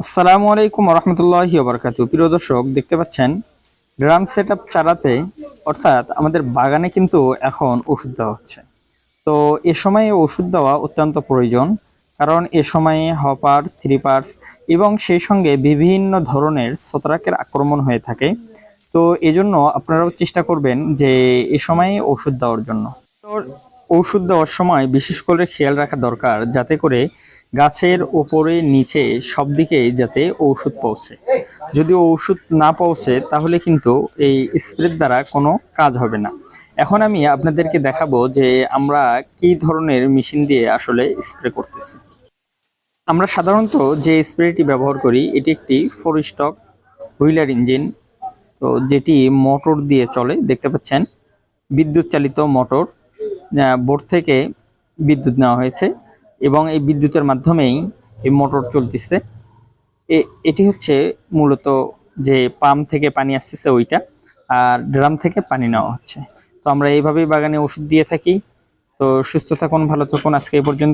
আসসালামু আলাইকুম রহমতুল্লাহি ওয়া প্রিয় দর্শক, দেখতে পাচ্ছেন ড্রাম সেটআপ চালাতে অর্থাৎ আমাদের বাগানে কিন্তু এখন ওষুধ দেওয়া হচ্ছে। তো এ সময়ে ওষুধ দেওয়া অত্যন্ত প্রয়োজন, কারণ এ সময়ে হপার, থ্রিপার্স এবং সেই সঙ্গে বিভিন্ন ধরনের ছত্রাকের আক্রমণ হয়ে থাকে। তো এজন্য আপনারাও চেষ্টা করবেন যে এ সময়ে ওষুধ দেওয়ার জন্য। তো ঔষধ দেওয়ার সময় বিশেষ করে খেয়াল রাখা দরকার, যাতে করে গাছের ওপরে নিচে সব দিকেই যাতে ঔষধ পৌঁছে। যদি ঔষধ না পৌঁছে তাহলে কিন্তু এই স্প্রের দ্বারা কোনো কাজ হবে না। এখন আমি আপনাদেরকে দেখাবো যে আমরা কি ধরনের মেশিন দিয়ে আসলে স্প্রে করতেছি। আমরা সাধারণত যে স্প্রেটি ব্যবহার করি এটি একটি 4 স্টক হুইলার ইঞ্জিন, তো যেটি মোটর দিয়ে চলে। দেখতে পাচ্ছেন বিদ্যুৎ চালিত মোটর, বোর্ড থেকে বিদ্যুৎ নেওয়া হয়েছে এবং এই বিদ্যুতের মাধ্যমেই এই মোটর চলতেছে। এটি হচ্ছে মূলত যে পাম্প থেকে পানি আসতেছে ওইটা, আর ড্রাম থেকে পানি নেওয়া হচ্ছে। তো আমরা এইভাবেই বাগানে ওষুধ দিয়ে থাকি। তো সুস্থ থাকুন, ভালো থাকুন, আজকে এই পর্যন্ত।